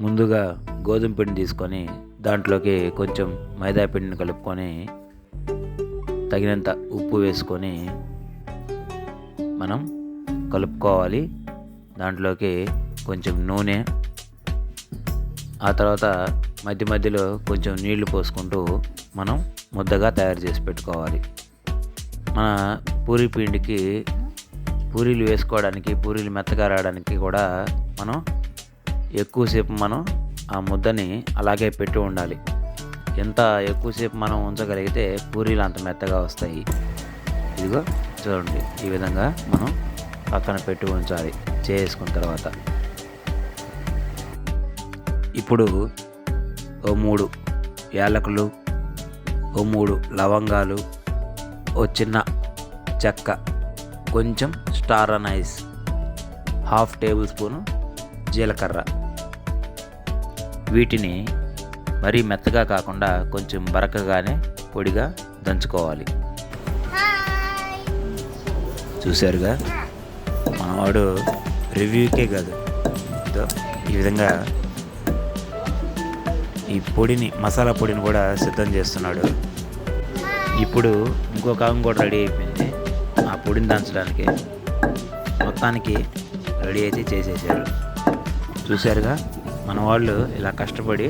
ముందుగా గోధుమ పిండి తీసుకొని దాంట్లోకి కొంచెం మైదా పిండిని కలుపుకొని తగినంత ఉప్పు వేసుకొని మనం కలుపుకోవాలి. దాంట్లోకి కొంచెం నూనె, ఆ తర్వాత మధ్య మధ్యలో కొంచెం నీళ్లు పోసుకుంటూ మనం ముద్దగా తయారు చేసి పెట్టుకోవాలి. మన పూరీ పిండికి పూరీలు వేసుకోవడానికి, పూరీలు మెత్తగా రావడానికి కూడా మనం ఎక్కువసేపు మనం ఆ ముద్దని అలాగే పెట్టి ఉండాలి. ఎంత ఎక్కువసేపు మనం ఉంచగలిగితే పూరీలు అంత మెత్తగా వస్తాయి. ఇదిగో చూడండి, ఈ విధంగా మనం పక్కన పెట్టి ఉంచాలి చేసుకున్న తర్వాత. ఇప్పుడు ఓ 3 యాలకులు, ఓ 3 లవంగాలు, ఓ చిన్న చెక్క, కొంచెం స్టార్ అనైస్, 1/2 టేబుల్ స్పూను జీలకర్ర, వీటిని మరీ మెత్తగా కాకుండా కొంచెం బరకగానే పొడిగా దంచుకోవాలి. చూశారుగా, మనవాడు రివ్యూకే కాదు, ఈ విధంగా ఈ పొడిని, మసాలా పొడిని కూడా సిద్ధం చేస్తున్నాడు. ఇప్పుడు ఇంకొక ఆమె కూడా రెడీ అయిపోయింది ఆ పొడిని దంచడానికి. మొత్తానికి రెడీ అయితే చేసేసారు. చూశారుగా, మన వాళ్ళు ఇలా కష్టపడి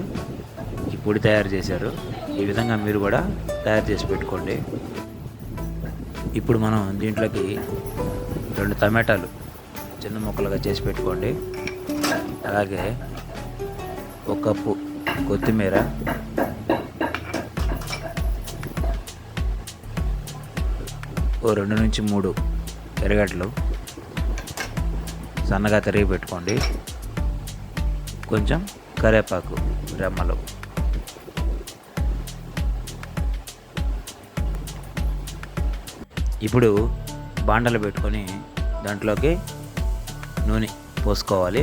ఈ పొడి తయారు చేశారు. ఈ విధంగా మీరు కూడా తయారు చేసి పెట్టుకోండి. ఇప్పుడు మనం దీంట్లోకి 2 టమాటాలు చిన్న ముక్కలుగా చేసి పెట్టుకోండి. అలాగే 1 కప్పు కొత్తిమీర, ఓ 2 నుంచి 3 ఎర్రగడ్డలు సన్నగా తరిగి పెట్టుకోండి. కొంచెం కరివేపాకు రెమ్మలు, ఇప్పుడు బాండలు పెట్టుకొని దాంట్లోకి నూనె పోసుకోవాలి.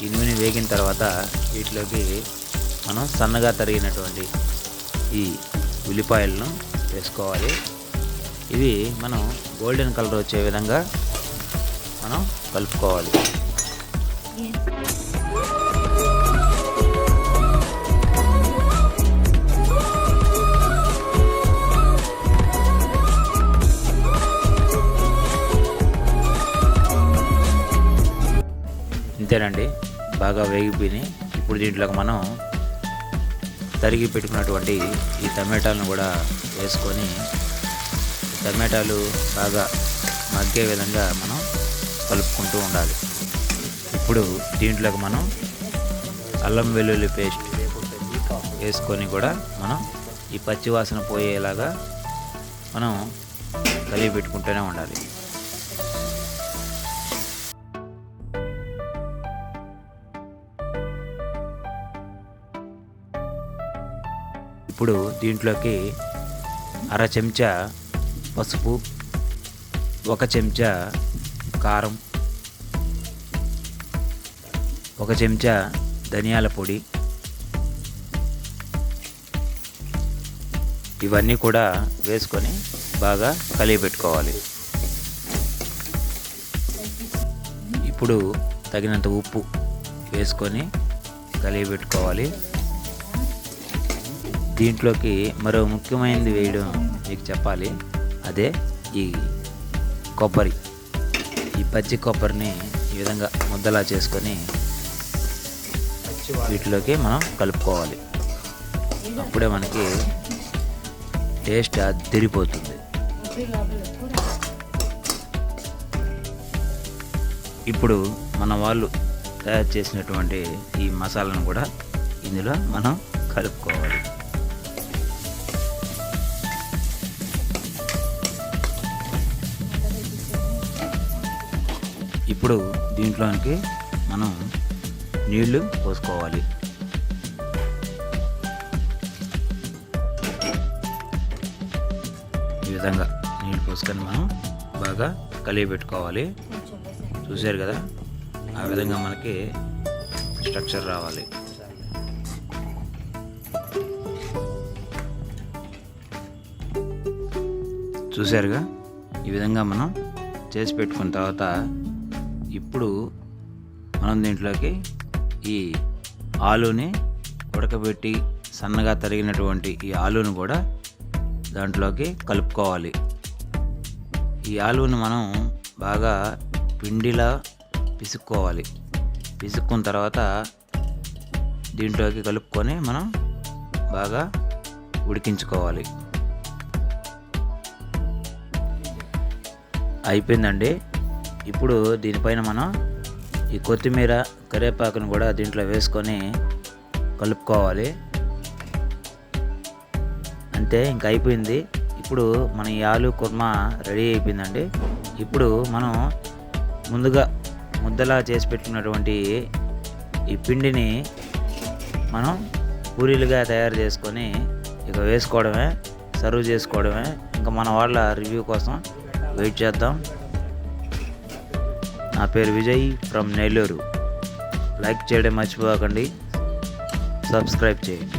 ఈ నూనె వేగిన తర్వాత వీటిలోకి మనం సన్నగా తరిగినటువంటి ఈ ఉల్లిపాయలను వేసుకోవాలి. ఇవి మనం గోల్డెన్ కలర్ వచ్చే విధంగా మనం కలుపుకోవాలి. ఇంతేనండి, బాగా వేగిపోయినాయి. ఇప్పుడు దీంట్లోకి మనం తరిగి పెట్టుకున్నటువంటి ఈ టమాటాలను కూడా వేసుకొని టమాటాలు బాగా మగ్గే విధంగా మనం కలుపుకుంటూ ఉండాలి. ఇప్పుడు దీంట్లోకి మనం అల్లం వెల్లుల్లి పేస్ట్ వేసుకొని కూడా మనం ఈ పచ్చివాసన పోయేలాగా మనం కలిపి పెట్టుకుంటూనే ఉండాలి. ఇప్పుడు దీంట్లోకి 1/2 చెంచా పసుపు, 1 చెంచా కారం, 1 చెంచా ధనియాల పొడి, ఇవన్నీ కూడా వేసుకొని బాగా కలిపి పెట్టుకోవాలి. ఇప్పుడు తగినంత ఉప్పు వేసుకొని కలిపి పెట్టుకోవాలి. దీంట్లోకి మరో ముఖ్యమైనది వేయడం మీకు చెప్పాలి. అదే ఈ కొబ్బరి. ఈ పచ్చి కొబ్బరిని ఈ విధంగా ముద్దలా చేసుకొని వీటిలోకి మనం కలుపుకోవాలి. అప్పుడే మనకి టేస్ట్ అదిరిపోతుంది. ఇప్పుడు మన వాళ్ళు తయారు చేసినటువంటి ఈ మసాలాను కూడా ఇందులో మనం కలుపుకోవాలి. ఇప్పుడు దీంట్లోనికి మనం నీళ్లు పోసుకోవాలి. ఈ విధంగా నీళ్ళు పోసుకొని మనం బాగా కలిపి పెట్టుకోవాలి. చూశారు కదా, ఆ విధంగా మనకి స్ట్రక్చర్ రావాలి. చూశారుగా, ఈ విధంగా మనం చేసి పెట్టుకున్న తర్వాత ఇప్పుడు మనం దీంట్లోకి ఈ ఆలూని ఉడకబెట్టి సన్నగా తరిగినటువంటి ఈ ఆలూని కూడా దాంట్లోకి కలుపుకోవాలి. ఈ ఆలూని మనం బాగా పిండిలా పిసుక్కోవాలి. పిసుక్కున్న తర్వాత దీంట్లోకి కలుపుకొని మనం బాగా ఉడికించుకోవాలి. అయిపోయిందండి. ఇప్పుడు దీనిపైన మనం ఈ కొత్తిమీర కరివేపాకును కూడా దీంట్లో వేసుకొని కలుపుకోవాలి. అంతే, ఇంక అయిపోయింది. ఇప్పుడు మన ఈ ఆలూ కుర్మా రెడీ అయిపోయిందండి. ఇప్పుడు మనం ముందుగా ముద్దలా చేసి పెట్టుకున్నటువంటి ఈ పిండిని మనం పూరీలుగా తయారు చేసుకొని ఇక వేసుకోవడమే, సర్వ్ చేసుకోవడమే. ఇంకా మన వాళ్ళ రివ్యూ కోసం వెయిట్ చేద్దాం. నా పేరు విజయ్ ఫ్రమ్ నెల్లూరు. లైక్ చేయడం మర్చిపోకండి, సబ్స్క్రైబ్ చేయండి.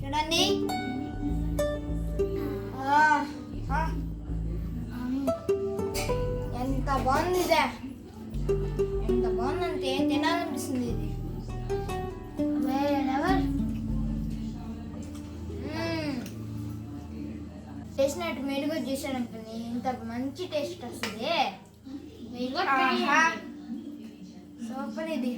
చూడండి. ఎంత బాగుంది ఇదే, ఎంత బాగుందంటే తినాలనిపిస్తుంది. ఇది వేరే లెవెల్. చేసినట్టు మెరుగు చేశాడంటే ఇంత మంచి టేస్ట్ వస్తుంది. ఆహా, సూపర్ ఇది.